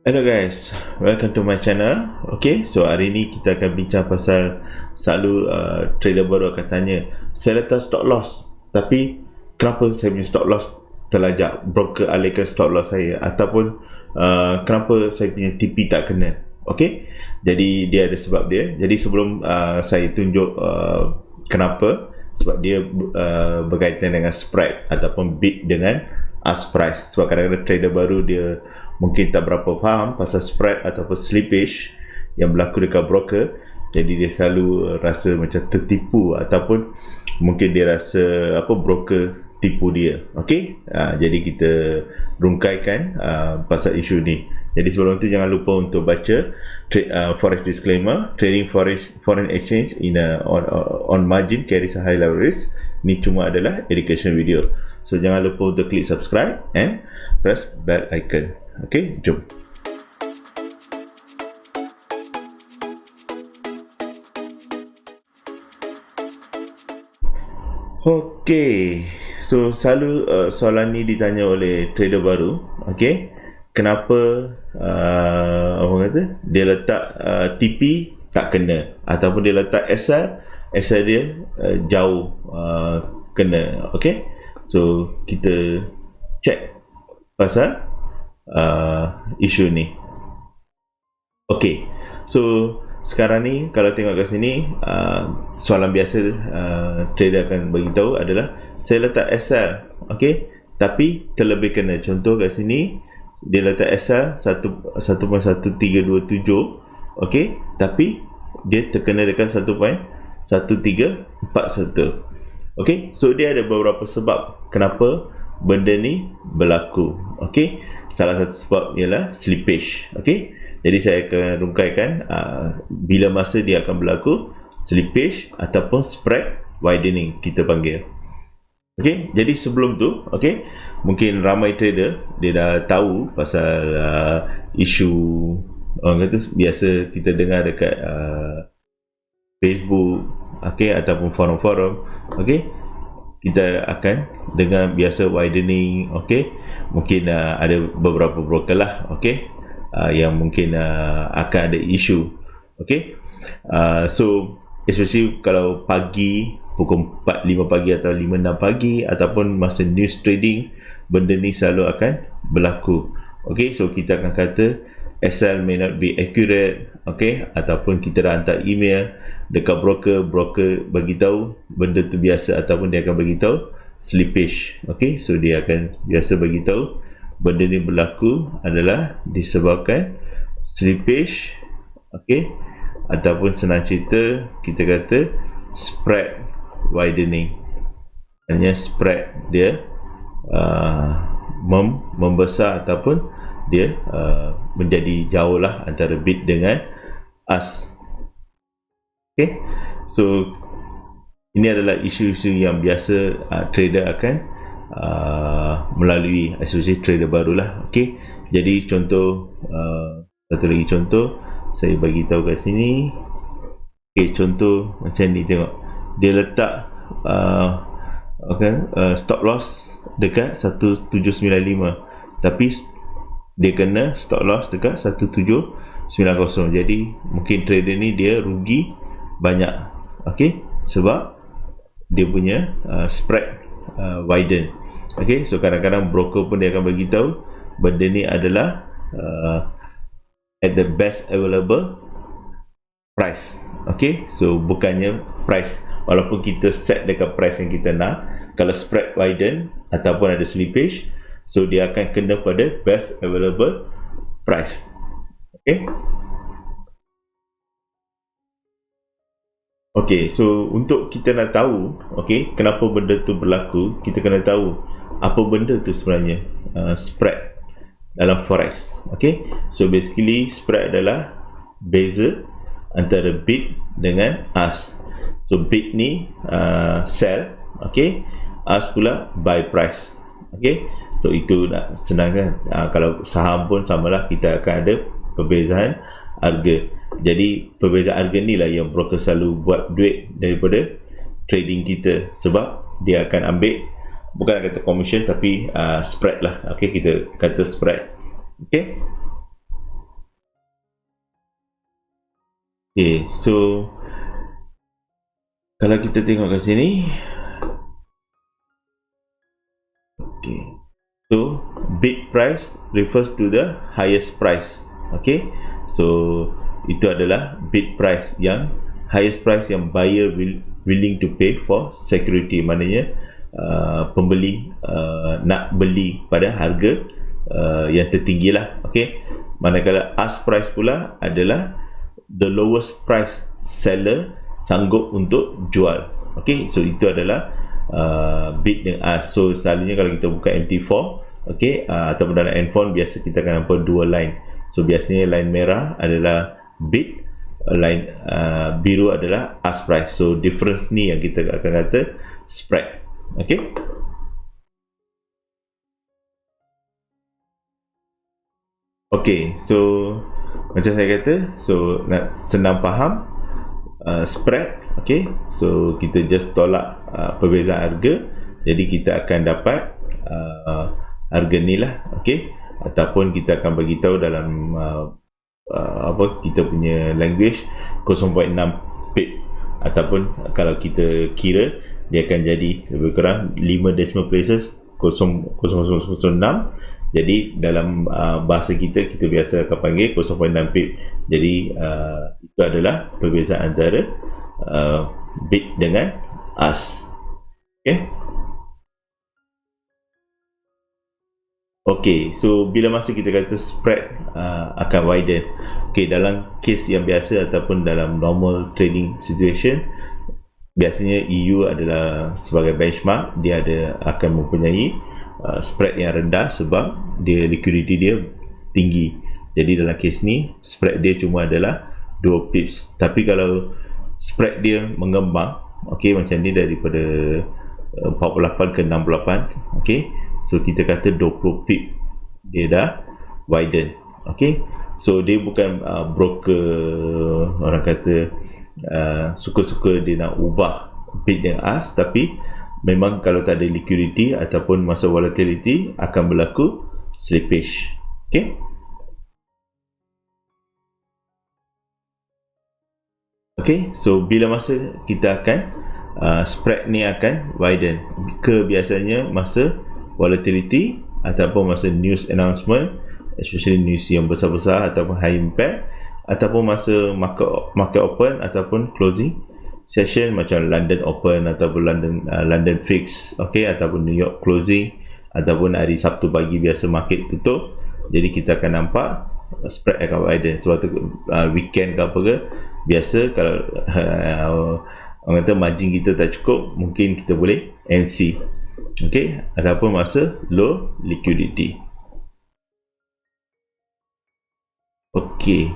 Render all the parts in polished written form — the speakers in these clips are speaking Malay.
Hello guys, welcome to my channel. Okay, so hari ni kita akan bincang pasal selalu trader baru akan tanya, saya letak stop loss tapi kenapa saya punya stop loss terlajak, broker alihkan stop loss saya, ataupun kenapa saya punya TP tak kena. Okay, jadi dia ada sebab dia. Jadi sebelum saya tunjuk kenapa, sebab dia berkaitan dengan spread ataupun bid dengan ask price. Sebab kadang-kadang trader baru dia mungkin tak berapa faham pasal spread ataupun slippage yang berlaku dekat broker, jadi dia selalu rasa macam tertipu ataupun mungkin dia rasa broker tipu dia. Okey, jadi kita rungkaikan pasal isu ni. Jadi sebelum tu jangan lupa untuk baca forex disclaimer. Trading foreign exchange on margin carries a high level risk. Ni cuma adalah education video. So jangan lupa untuk klik subscribe and press bell icon. Okay, jom. Okay, so selalu soalan ni ditanya oleh trader baru. Okay, kenapa orang kata dia letak TP tak kena, ataupun dia letak SL dia jauh kena. Okay, so kita check pasal isu ni. Okay, so sekarang ni kalau tengok kat sini, soalan biasa trader akan beritahu adalah saya letak SL, okay, tapi terlebih kena. Contoh kat sini dia letak SL 1.1327, okay, tapi dia terkena dekat 1.1341. okay, so dia ada beberapa sebab kenapa benda ni berlaku. Okay, salah satu sebab ialah slippage. Okay, jadi saya akan rungkaikan bila masa dia akan berlaku slippage ataupun spread widening kita panggil. Okay, jadi sebelum tu, okay, mungkin ramai trader dia dah tahu pasal isu orang kata biasa kita dengar dekat Facebook, okay, ataupun forum-forum. Okay, kita akan dengar biasa widening. Okay, mungkin ada beberapa broker lah, okay, yang mungkin akan ada isu. Okay, so especially kalau pagi pukul 4-5 pagi atau 5-6 pagi ataupun masa news trading, benda ni selalu akan berlaku. Okay, so kita akan kata SL may not be accurate, okay, ataupun kita dah hantar email dekat broker bagi tahu benda tu biasa, ataupun dia akan bagi tahu slippage. Okay, so dia akan biasa bagi tahu benda ni berlaku adalah disebabkan slippage, okay, ataupun senang cerita kita kata spread widening. Hanya spread dia membesar ataupun dia menjadi jauh lah antara bid dengan ask. Okay, so ini adalah isu-isu yang biasa trader akan melalui, especially trader baru lah. Okay, jadi contoh, satu lagi contoh saya bagi tahu kat sini. Okay, contoh macam ni, tengok dia letak stop loss dekat 1795, tapi dia kena stop loss dekat 1790. Jadi mungkin trader ni dia rugi banyak. Okay, sebab dia punya spread widen. Okay, so kadang-kadang broker pun dia akan bagi tahu benda ni adalah at the best available price. Okay, so bukannya price, walaupun kita set dekat price yang kita nak, kalau spread widen ataupun ada slippage, so dia akan kena pada best available price. Okay, okay, so untuk kita nak tahu, okay, kenapa benda tu berlaku, kita kena tahu apa benda tu sebenarnya spread dalam forex. Okay, so basically spread adalah beza antara bid dengan ask. So bid ni sell, okay, ask pula buy price. Okay, so itu nak senang kan. Kalau saham pun samalah, kita akan ada perbezaan harga. Jadi perbezaan harga ni lah yang broker selalu buat duit daripada trading kita, sebab dia akan ambil, bukan nak kata commission, tapi spread lah. Okay, kita kata spread. Okay, Okay, so kalau kita tengok kat sini, okay, so bid price refers to the highest price. Okay, so itu adalah bid price, yang highest price yang buyer willing to pay for security. Maknanya pembeli nak beli pada harga yang tertinggi lah. Okay, manakala ask price pula adalah the lowest price seller sanggup untuk jual. Okay, so itu adalah bid dan ask. So selalunya kalau kita buka MT4, okay, ataupun dalam handphone biasa kita akan nampak dua line. So biasanya line merah adalah bid, line biru adalah ask price. So difference ni yang kita akan kata spread. Okay, okay, so macam saya kata, so nak senang faham spread, okay, so kita just tolak perbezaan harga, jadi kita akan dapat harga ni lah. Okay, ataupun kita akan bagi tahu dalam apa kita punya language 0.6 pip, ataupun kalau kita kira dia akan jadi lebih kurang 5 decimal places 0.0006. Jadi dalam bahasa kita biasa akan panggil 0.6 pip. Jadi itu adalah perbezaan antara bid dengan ask. Okay, okay, so bila masa kita kata spread akan widen, okay, dalam case yang biasa ataupun dalam normal trading situation, biasanya EU adalah sebagai benchmark, dia akan mempunyai spread yang rendah sebab dia liquidity dia tinggi. Jadi dalam case ni spread dia cuma adalah 2 pips. Tapi kalau spread dia mengembang, okay, macam ni daripada 48 ke 68, okay, so kita kata 20 pip dia dah widen. Okay, so dia bukan broker orang kata suka-suka dia nak ubah bid dan ask, tapi memang kalau tak ada liquidity ataupun masa volatility akan berlaku slippage. Okay, okay, so bila masa kita akan spread ni akan widen, ke biasanya masa volatility ataupun masa news announcement, especially news yang besar-besar ataupun high impact, ataupun masa market open ataupun closing session macam London Open ataupun London Fix, okay, ataupun New York closing, ataupun hari Sabtu pagi biasa market tutup. Jadi kita akan nampak spread akan widen. Sebab tu weekend ke apa ke, biasa kalau orang kata margin kita tak cukup, mungkin kita boleh MC, okay, ataupun masa low liquidity. Okay,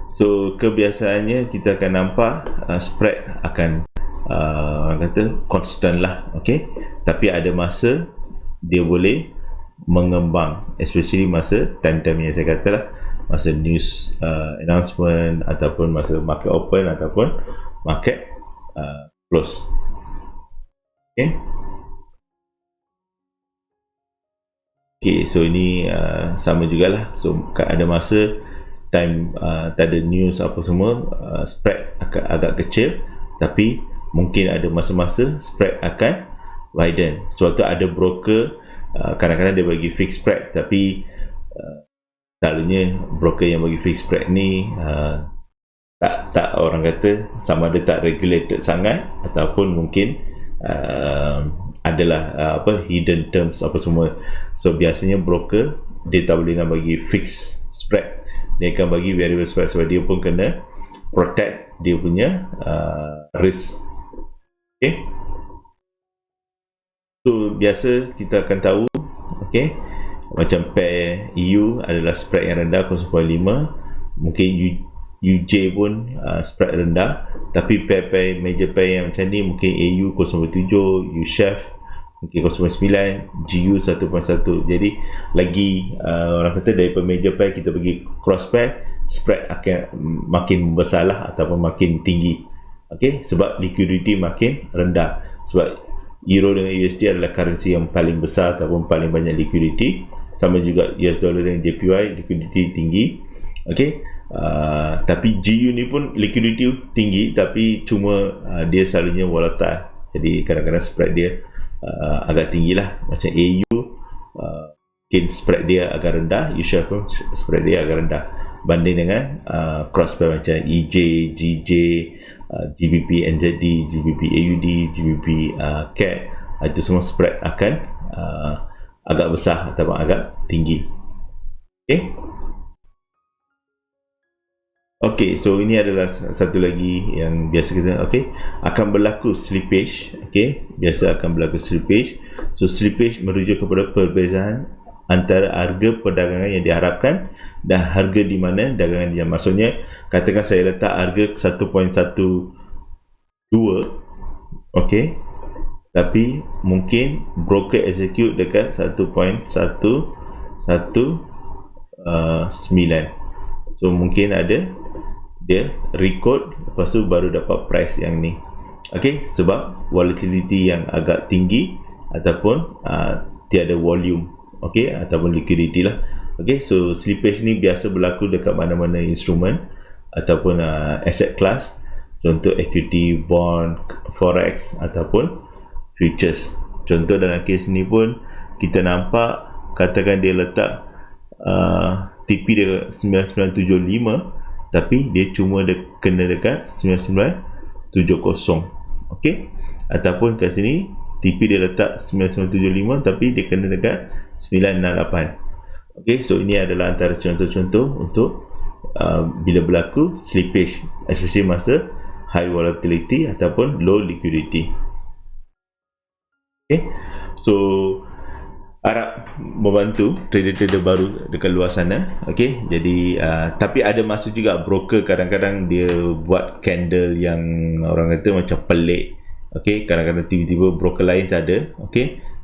so kebiasaannya kita akan nampak spread akan orang kata constant lah. Okay, tapi ada masa dia boleh mengembang, especially masa time-time yang saya kata lah, masa news announcement ataupun masa market open ataupun market close. Okay, okay, so ini sama jugalah. So ada masa time tak ada news apa semua, spread agak kecil, tapi mungkin ada masa-masa spread akan widen. Sebab tu ada broker kadang-kadang dia bagi fixed spread, tapi selalunya broker yang bagi fixed spread ni tak orang kata sama ada tak regulated sangat, ataupun mungkin adalah hidden terms apa semua. So biasanya broker dia tak boleh nak bagi fixed spread, dia akan bagi variable spread sebab dia pun kena protect dia punya risk. Okay, so biasa kita akan tahu, okay, macam pair EU adalah spread yang rendah 0.5, mungkin UJ pun spread rendah, tapi pair major pair yang macam ni mungkin AU 0.7, USHEF mungkin 0.9, GU 1.1. jadi lagi orang kata daripada major pair kita pergi cross pair, spread akan makin besar lah ataupun makin tinggi. Okay, sebab liquidity makin rendah, sebab Euro dengan USD adalah currency yang paling besar ataupun paling banyak liquidity. Sama juga US dollar dengan JPY, liquidity tinggi. Okay, Tapi GU ni pun liquidity tinggi, tapi cuma dia selalunya volatile. Jadi kadang-kadang spread dia agak tinggi lah. Macam AU mungkin spread dia agak rendah, usual pun spread dia agak rendah banding dengan cross pair macam EJ, GJ, GBP NZD, GBP AUD, GBP CAD. Itu semua spread akan agak besar atau agak tinggi. Okay, so ini adalah satu lagi yang biasa kita, akan berlaku slippage. Biasa akan berlaku slippage. So slippage merujuk kepada perbezaan antara harga perdagangan yang diharapkan dan harga di mana dagangan dia. Maksudnya, katakan saya letak harga 1.12, tapi mungkin broker execute dekat 1.119. So mungkin ada dia record, lepas tu baru dapat price yang ni. Sebab volatility yang agak tinggi ataupun tiada volume, ataupun liquidity lah. So slippage ni biasa berlaku dekat mana-mana instrumen ataupun asset class, contoh equity, bond, forex ataupun futures. Contoh dalam kes ni pun kita nampak, katakan dia letak TP dia 9975, tapi dia cuma kena dekat 9970. Ataupun kat sini TP dia letak 9975, tapi dia kena dekat 968. So ini adalah antara contoh-contoh untuk bila berlaku slippage, especially masa high volatility ataupun low liquidity. So harap membantu trader-trader baru dekat luar sana. Jadi tapi ada masa juga broker kadang-kadang dia buat candle yang orang kata macam pelik. Kadang-kadang tiba-tiba broker lain tak ada,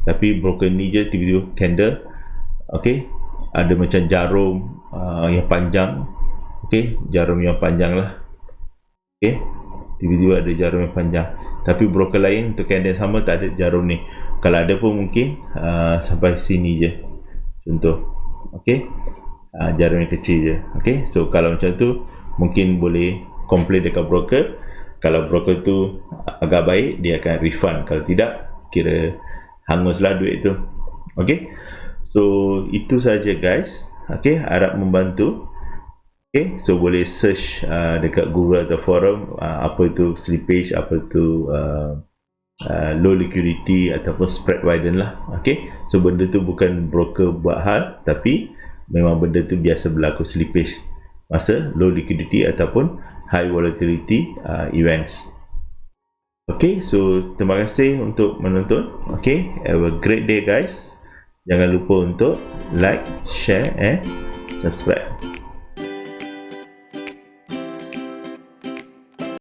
tapi broker ni je tiba-tiba candle, ada macam jarum yang panjang, jarum yang panjang lah, tiba-tiba ada jarum yang panjang, tapi broker lain untuk candle sama tak ada jarum ni. Kalau ada pun mungkin sampai sini je, contoh, jarum yang kecil je. So kalau macam tu mungkin boleh complain dekat broker. Kalau broker tu agak baik, dia akan refund. Kalau tidak, kira hanguslah duit tu. So itu saja guys. Harap membantu. So boleh search dekat Google atau forum apa itu slippage, apa itu low liquidity ataupun spread widen lah. So benda tu bukan broker buat hal, tapi memang benda tu biasa berlaku slippage masa low liquidity ataupun high volatility events. So terima kasih untuk menonton. Have a great day guys. Jangan lupa untuk like, share and subscribe.